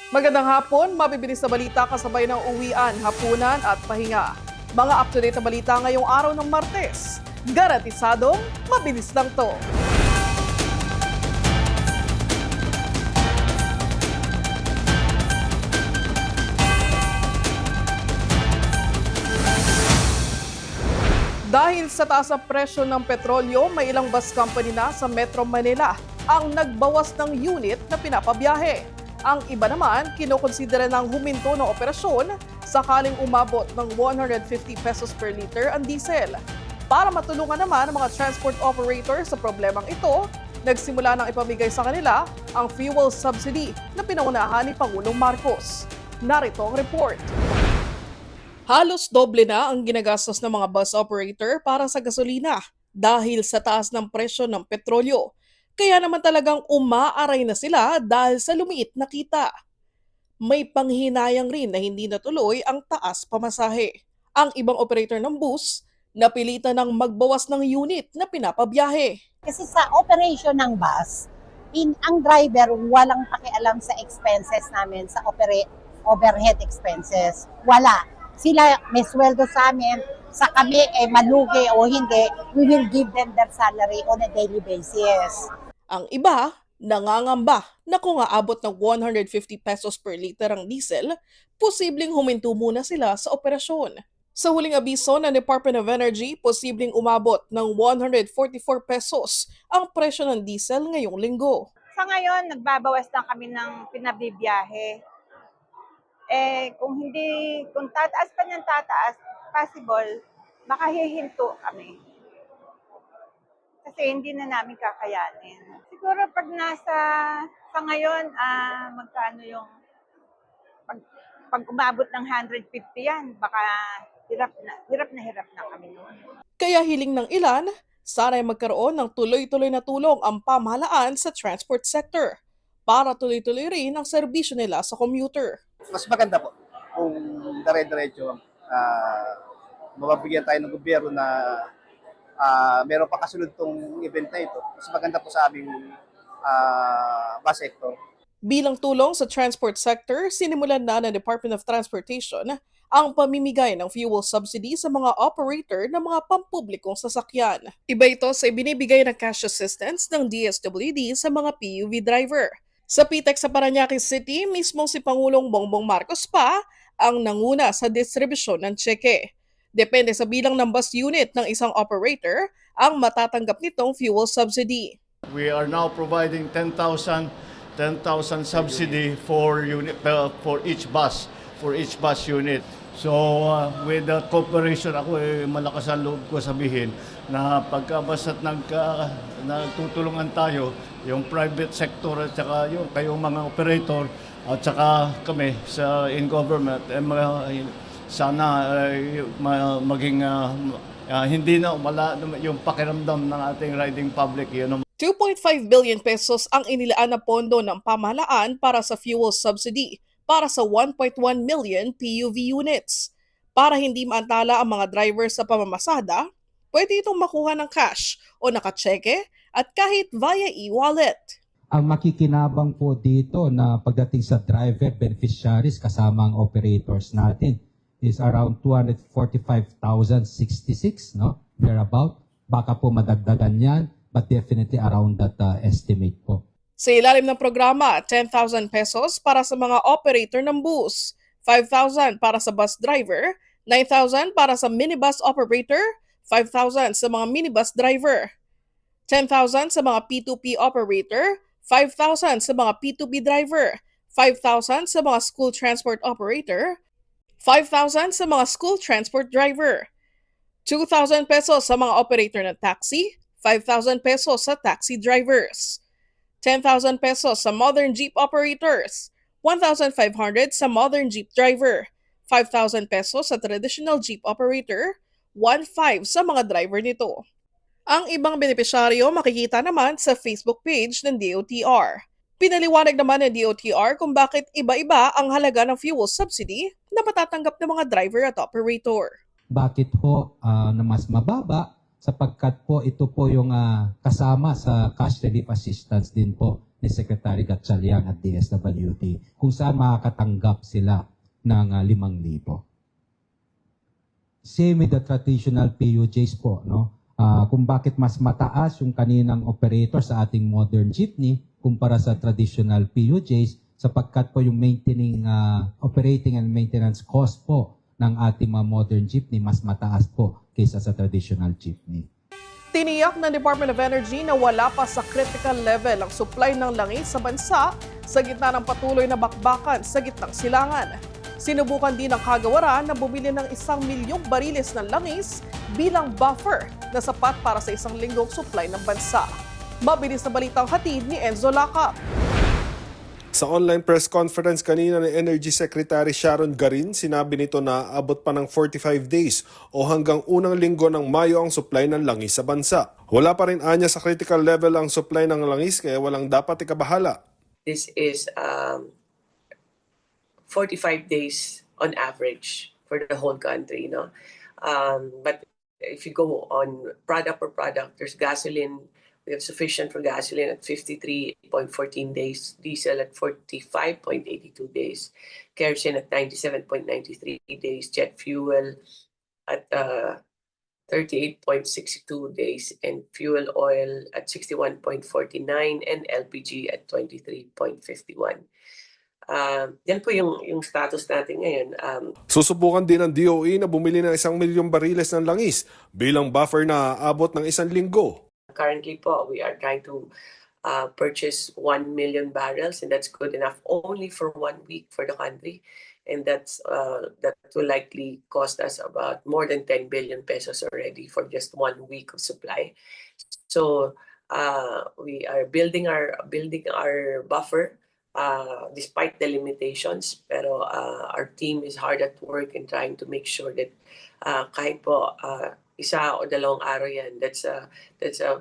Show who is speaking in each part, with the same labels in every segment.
Speaker 1: Magandang hapon, mabibilis na balita kasabay ng uwian, hapunan at pahinga. Mga up-to-date na balita ngayong araw ng Martes. Garantisadong mabilis lang to. Dahil sa taas na presyo ng petrolyo, may ilang bus company na sa Metro Manila ang nagbawas ng unit na pinapabiyahe. Ang iba naman, kinokonsidera ng huminto ng operasyon sakaling umabot ng 150 pesos per liter ang diesel. Para matulungan naman ang mga transport operator sa problemang ito, nagsimula ng ipamigay sa kanila ang fuel subsidy na pinangunahan ni Pangulong Marcos. Narito ang report. Halos doble na ang ginagastos ng mga bus operator para sa gasolina dahil sa taas ng presyo ng petrolyo. Kaya naman talagang umaaray na sila dahil sa lumiit na kita. May panghinayang rin na hindi natuloy ang taas pamasahe. Ang ibang operator ng bus napilitan ng magbawas ng unit na pinapabiyahe.
Speaker 2: Kasi sa operation ng bus, ang driver walang pakialam sa expenses namin, sa overhead expenses. Wala. Sila may sweldo sa amin, sa kami malugi o hindi, we will give them their salary on a daily basis.
Speaker 1: Ang iba, nangangamba na kung aabot ng 150 pesos per liter ang diesel, posibleng huminto muna sila sa operasyon. Sa huling abiso ng Department of Energy, posibleng umabot ng 144 pesos ang presyo ng diesel ngayong linggo.
Speaker 3: Sa ngayon, nagbabawas na kami ng pinabibiyahe. Kung tataas pa ng tataas, possible, makahihinto kami. Kasi hindi na namin kakayanin. Siguro pag sa ngayon, magkano yung, pag umabot ng 150 yan, baka hirap na kami noon.
Speaker 1: Kaya hiling ng ilan, sana'y magkaroon ng tuloy-tuloy na tulong ang pamahalaan sa transport sector para tuloy-tuloy rin ang serbisyo nila sa commuter.
Speaker 4: Mas maganda po kung dire-diretso mababigyan tayo ng gobyerno na meron pa kasunod tong event na ito. Mas maganda po sa aming bus sector.
Speaker 1: Bilang tulong sa transport sector, sinimulan na ng Department of Transportation ang pamimigay ng fuel subsidy sa mga operator ng mga pampublikong sasakyan. Iba ito sa ibinibigay na cash assistance ng DSWD sa mga PUV driver. Sa PTEC sa Parañaque City, mismo si Pangulong Bongbong Marcos pa ang nanguna sa distribusyon ng tseke. Depende sa bilang ng bus unit ng isang operator ang matatanggap nitong fuel subsidy.
Speaker 5: We are now providing 10,000 subsidy for each bus unit. So with the cooperation, ako malakas ang loob ko sabihin na pagka basta't nagtutulungan tayo, yung private sector at saka yung kayong mga operator at saka kami in government, sana maging hindi na wala yung pakiramdam ng ating riding public.
Speaker 1: 2.5 billion pesos ang inilaan na pondo ng pamahalaan para sa fuel subsidy para sa 1.1 million PUV units. Para hindi maantala ang mga driver sa pamamasada, pwede itong makuha ng cash o nakatseke at kahit via e-wallet.
Speaker 6: Ang makikinabang po dito na pagdating sa driver beneficiaries kasama ang operators natin is around 245,066, no? Thereabout. Baka po madagdagan yan, but definitely around that estimate po.
Speaker 1: Sa ilalim ng programa, 10,000 pesos para sa mga operator ng bus, 5,000 para sa bus driver, 9,000 para sa minibus operator, 5,000 sa mga minibus driver, 10,000 sa mga P2P operator, 5,000 sa mga P2B driver, 5,000 sa mga school transport operator, 5,000 sa mga school transport driver, 2,000 pesos sa mga operator ng taxi, 5,000 pesos sa taxi drivers, 10,000 pesos sa modern jeep operators, 1,500 sa modern jeep driver, 5,000 pesos sa traditional jeep operator, 1,500 sa mga driver nito. Ang ibang benepisyaryo makikita naman sa Facebook page ng DOTR. Pinaliwanag naman ng DOTR kung bakit iba-iba ang halaga ng fuel subsidy na matatanggap ng mga driver at operator.
Speaker 6: Bakit ho na mas mababa? Sapagkat po ito po yung kasama sa cash relief assistance din po ni Secretary Gatchalian at DSWD kung saan makakatanggap sila ng 5,000. Same with the traditional PUJs po, no? Kung bakit mas mataas yung kaninang operator sa ating modern jeepney kumpara sa traditional PUJs sapagkat po yung operating and maintenance cost po ng ating mga modern jeepney mas mataas po kaysa sa traditional jeepney.
Speaker 1: Tiniyak ng Department of Energy na wala pa sa critical level ang supply ng langis sa bansa sa gitna ng patuloy na bakbakan sa gitnang silangan. Sinubukan din ng kagawaran na bumili ng 1,000,000 bariles ng langis bilang buffer na sapat para sa 1 linggong supply ng bansa. Mabilis na balitang hatid ni Enzo Lacap.
Speaker 7: Sa online press conference kanina ni Energy Secretary Sharon Garin, sinabi nito na abot pa ng 45 days o hanggang unang linggo ng Mayo ang supply ng langis sa bansa. Wala pa rin anya sa critical level ang supply ng langis kaya walang dapat ikabahala.
Speaker 8: This is 45 days on average for the whole country, no? But if you go on product per product, there's gasoline. We have sufficient for gasoline at 53.14 days, diesel at 45.82 days, kerosene at 97.93 days, jet fuel at 38.62 days, and fuel oil at 61.49 and LPG at 23.51. Yan po yung status natin ngayon.
Speaker 7: Susubukan din ng DOE na bumili ng 1,000,000 bariles ng langis bilang buffer na aabot ng 1 linggo.
Speaker 8: Currently po, we are trying to purchase 1,000,000 barrels, and that's good enough only for 1 week for the country. And that will likely cost us about more than 10 billion pesos already for just 1 week of supply. So we are building our buffer despite the limitations. Pero our team is hard at work in trying to make sure that kahit po isa o dalawang araw yan, that's a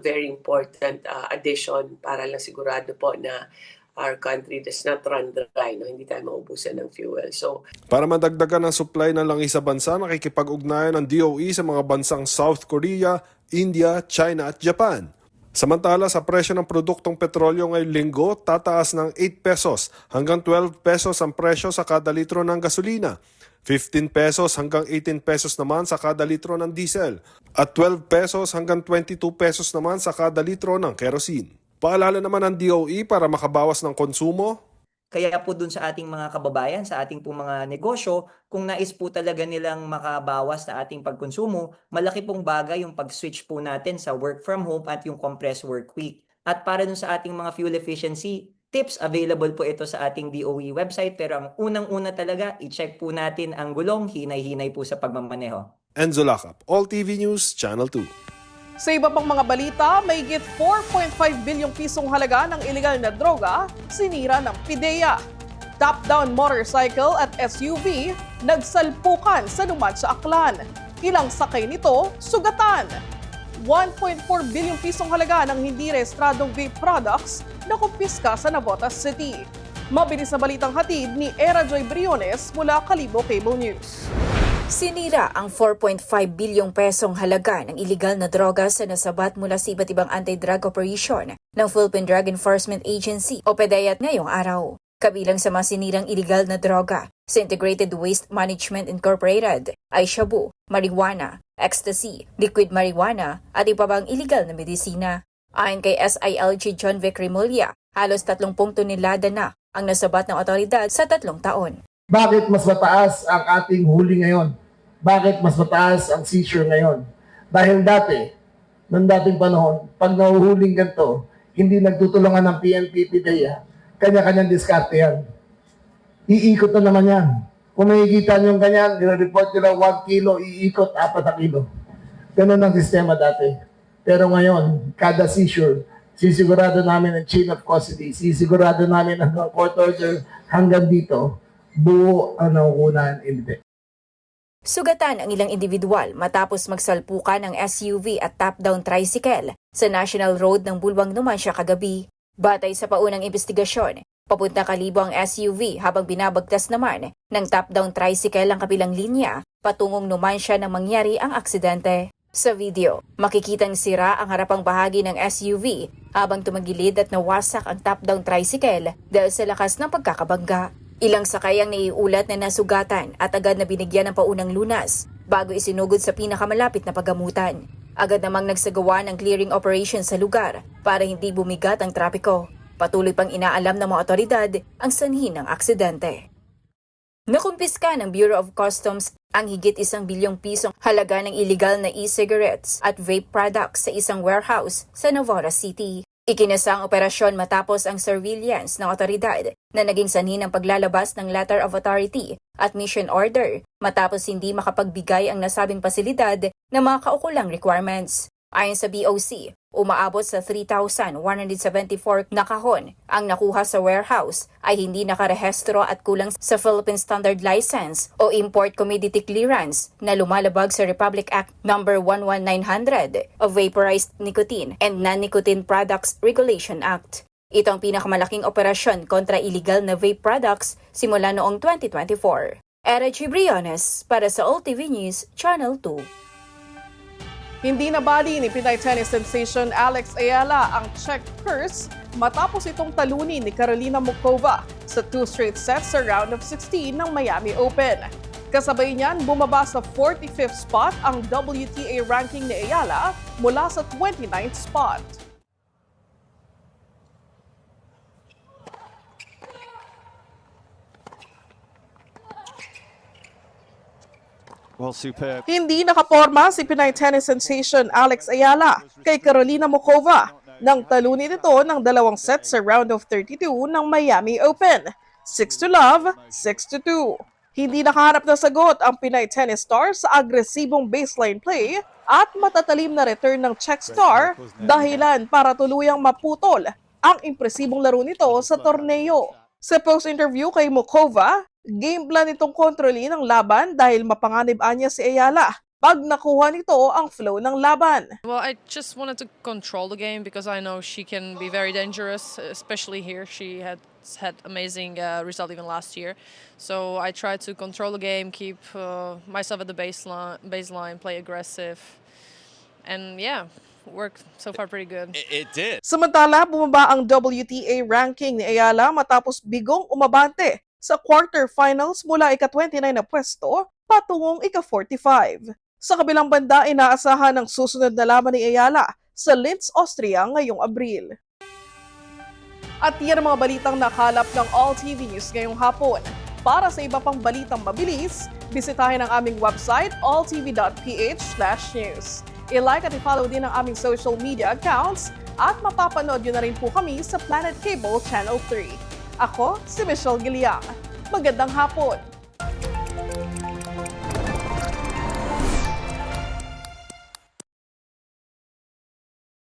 Speaker 8: very important addition para lang sigurado po na our country does not run dry, no? Hindi tayo maubusan ng fuel. So,
Speaker 7: para madagdagan ang supply ng langis sa bansa, nakikipag-ugnayan ng DOE sa mga bansang South Korea, India, China at Japan. Samantala, sa presyo ng produktong petrolyo ngayong linggo, tataas ng 8 pesos hanggang 12 pesos ang presyo sa kada litro ng gasolina. 15 pesos hanggang 18 pesos naman sa kada litro ng diesel at 12 pesos hanggang 22 pesos naman sa kada litro ng kerosene. Paalala naman ng DOE para makabawas ng konsumo.
Speaker 9: Kaya po dun sa ating mga kababayan, sa ating po mga negosyo, kung nais po talaga nilang makabawas sa ating pagkonsumo, malaki pong bagay yung pag-switch po natin sa work from home at yung compressed work week. At para dun sa ating mga fuel efficiency tips, available po ito sa ating DOE website. Pero ang unang-una talaga, i-check po natin ang gulong, hinay-hinay po sa pagmamaneho.
Speaker 7: Enzo Lacap, All TV News, Channel 2.
Speaker 1: Sa iba pang mga balita, mahigit 4.5 bilyong pisong halaga ng iligal na droga sinira ng PIDEA. Top-down motorcycle at SUV nagsalpukan sa Numad sa Aklan. Ilang sakay nito, sugatan. 1.4 bilyong pisong halaga ng hindi rehistradong vape products na kumpiska sa Navotas City. Mabilis na balitang hatid ni Era Joy Briones mula Kalibo Cable News.
Speaker 10: Sinira ang 4.5 bilyong pesong halaga ng iligal na droga sa nasabat mula sa iba't ibang anti-drug operation ng Philippine Drug Enforcement Agency o PDEA ngayong araw. Kabilang sa mga sinirang iligal na droga sa Integrated Waste Management Incorporated ay shabu, marijuana, ecstasy, liquid marijuana at iba pang iligal na medisina. Ayon kay SILG John Vic Remulla, halos 30 tonelada na ang nasabat ng otoridad sa 3 taon.
Speaker 11: Bakit mas mataas ang ating huli ngayon? Bakit mas mataas ang seizure ngayon? Dahil dati, noong dating panahon, pag nahuhuling ganito, hindi nagtutulungan ng PNP, PIDEA, kanya-kanyang diskarte yan. Iikot na naman yan. Kung makikita nyo yung ganyan, nire-report nila 1 kilo, iikot 4 kilo. Ganun ang sistema dati. Pero ngayon, kada seizure, sisigurado namin ang chain of custody, sisigurado namin ang court order hanggang dito, buo ang nakukunan hindi.
Speaker 10: Sugatan ang ilang individual matapos magsalpukan ng SUV at top-down tricycle sa National Road ng Bulwang Numancia kagabi. Batay sa paunang investigasyon, papunta Kalibo ang SUV habang binabagtas naman ng top-down tricycle ang kabilang linya patungong Numancia nang mangyari ang aksidente. Sa video, makikitang sira ang harapang bahagi ng SUV habang tumagilid at nawasak ang top-down tricycle dahil sa lakas ng pagkakabangga. Ilang sakay ang naiulat na nasugatan at agad na binigyan ng paunang lunas bago isinugod sa pinakamalapit na paggamutan. Agad namang nagsagawa ng clearing operation sa lugar para hindi bumigat ang trapiko. Patuloy pang inaalam ng mga otoridad ang sanhi ng aksidente. Nakumpiska ng Bureau of Customs ang higit 1 bilyong pisong halaga ng illegal na e-cigarettes at vape products sa isang warehouse sa Novara City. Ikinasa ang operasyon matapos ang surveillance ng otoridad na naging sanhi ng paglalabas ng Letter of Authority at Mission Order matapos hindi makapagbigay ang nasabing pasilidad ng mga kaukulang requirements. Ayon sa BOC, umaabot sa 3,174 na kahon ang nakuha sa warehouse ay hindi nakarehestro at kulang sa Philippine Standard License o Import Commodity Clearance na lumalabag sa Republic Act No. 11900 o Vaporized Nicotine and Non-Nicotine Products Regulation Act. Ito ang pinakamalaking operasyon kontra illegal na vape products simula noong 2024. Era G. Briones para sa OLTV News, Channel 2.
Speaker 1: Hindi nabali ni Pinay tennis sensation Alex Ayala ang check purse matapos itong talunin ni Karolina Muchova sa 2 straight sets sa round of 16 ng Miami Open. Kasabay niyan, bumaba sa 45th spot ang WTA ranking ni Ayala mula sa 29th spot.
Speaker 12: Well, superb.
Speaker 1: Hindi nakaporma si Pinay tennis sensation Alex Ayala kay Karolina Muchova nang talunin ito ng 2 sets sa round of 32 ng Miami Open. 6-love, 6-2. Hindi nakahanap ng sagot ang Pinay tennis star sa agresibong baseline play at matatalim na return ng Czech star dahilan para tuluyang maputol ang impresibong laro nito sa torneo. Sa post-interview kay Muchova, game plan itong kontrolin ang laban dahil mapanganib-an niya si Ayala pag nakuha nito ang flow ng laban.
Speaker 13: Well, I just wanted to control the game because I know she can be very dangerous, especially here. She had amazing result even last year. So I tried to control the game, keep myself at the baseline, play aggressive. And yeah, worked so far pretty good.
Speaker 12: It did.
Speaker 1: Samantala, bumaba ang WTA ranking ni Ayala matapos bigong umabante sa quarterfinals mula ika-29 na pwesto patungong ika-45. Sa kabilang banda, inaasahan ang susunod na laban ni Ayala sa Linz, Austria ngayong Abril. At yan ang mga balitang nakalap ng All TV News ngayong hapon. Para sa iba pang balitang mabilis, bisitahin ang aming website alltv.ph/news. I-like at i-follow din ang aming social media accounts at mapapanood nyo na rin po kami sa Planet Cable Channel 3. Ako si Michelle Giliang. Magandang hapon!